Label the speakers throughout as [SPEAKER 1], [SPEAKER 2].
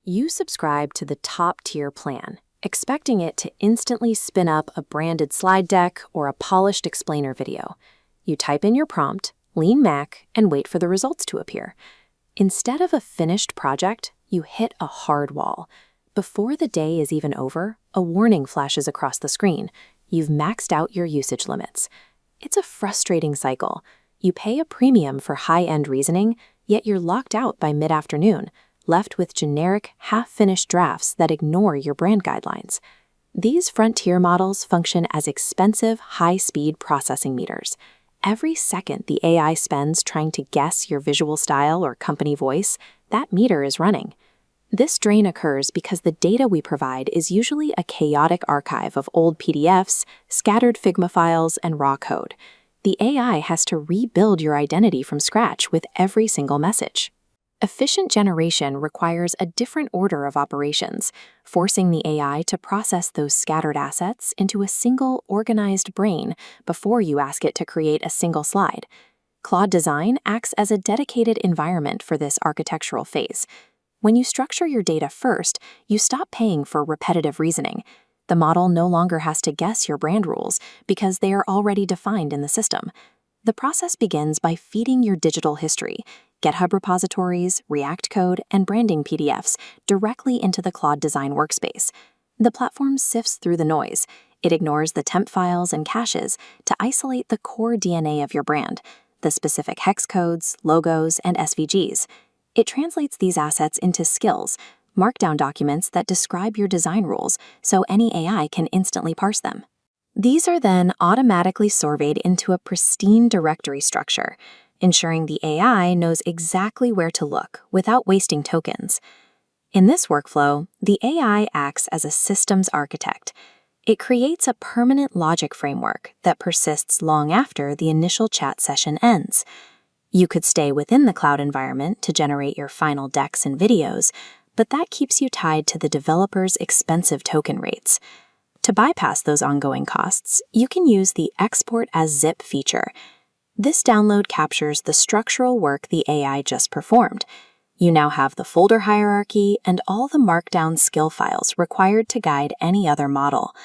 [SPEAKER 1] You subscribe to the top-tier plan, expecting it to instantly spin up a branded slide deck or a polished explainer video. You type in your prompt, lean back, and wait for the results to appear. Instead of a finished project, you hit a hard wall. Before the day is even over, a warning flashes across the screen. You've maxed out your usage limits. It's a frustrating cycle. You pay a premium for high-end reasoning, yet you're locked out by mid-afternoon, left with generic, half-finished drafts that ignore your brand guidelines. These frontier models function as expensive, high-speed processing meters. Every second the AI spends trying to guess your visual style or company voice, that meter is running. This drain occurs because the data we provide is usually a chaotic archive of old PDFs, scattered Figma files, and raw code. The AI has to rebuild your identity from scratch with every single message. Efficient generation requires a different order of operations, forcing the AI to process those scattered assets into a single, organized brain before you ask it to create a single slide. Claude Design acts as a dedicated environment for this architectural phase. When you structure your data first, you stop paying for repetitive reasoning. The model no longer has to guess your brand rules because they are already defined in the system. The process begins by feeding your digital history, GitHub repositories, React code, and branding PDFs directly into the Claude Design workspace. The platform sifts through the noise. It ignores the temp files and caches to isolate the core DNA of your brand, the specific hex codes, logos, and SVGs. It translates these assets into skills, markdown documents that describe your design rules so any AI can instantly parse them. These are then automatically surveyed into a pristine directory structure, ensuring the AI knows exactly where to look without wasting tokens. In this workflow, the AI acts as a systems architect. It creates a permanent logic framework that persists long after the initial chat session ends. You could stay within the cloud environment to generate your final decks and videos, but that keeps you tied to the developer's expensive token rates. To bypass those ongoing costs, you can use the Export as Zip feature. This download captures the structural work the AI just performed. You now have the folder hierarchy and all the markdown skill files required to guide any other model.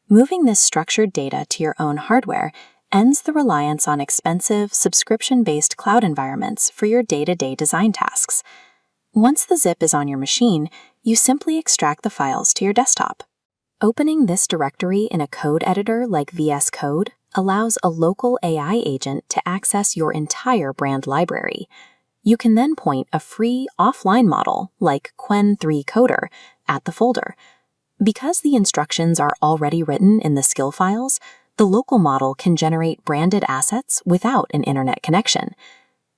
[SPEAKER 1] Moving this structured data to your own hardware ends the reliance on expensive, subscription-based cloud environments for your day-to-day design tasks. Once the zip is on your machine, you simply extract the files to your desktop. Opening this directory in a code editor like VS Code allows a local AI agent to access your entire brand library. You can then point a free offline model like Qwen3 Coder at the folder. Because the instructions are already written in the skill files, the local model can generate branded assets without an internet connection.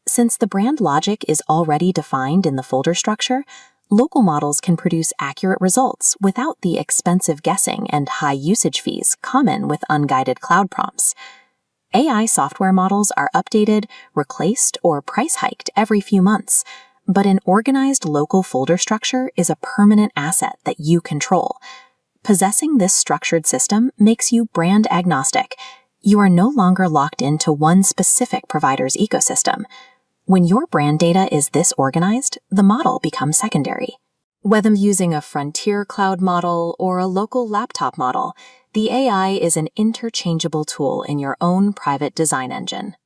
[SPEAKER 1] Since the brand logic is already defined in the folder structure, local models can produce accurate results without the expensive guessing and high usage fees common with unguided cloud prompts. AI software models are updated, replaced, or price hiked every few months, but an organized local folder structure is a permanent asset that you control. Possessing this structured system makes you brand agnostic. You are no longer locked into one specific provider's ecosystem. When your brand data is this organized, the model becomes secondary. Whether using a frontier cloud model or a local laptop model, the AI is an interchangeable tool in your own private design engine.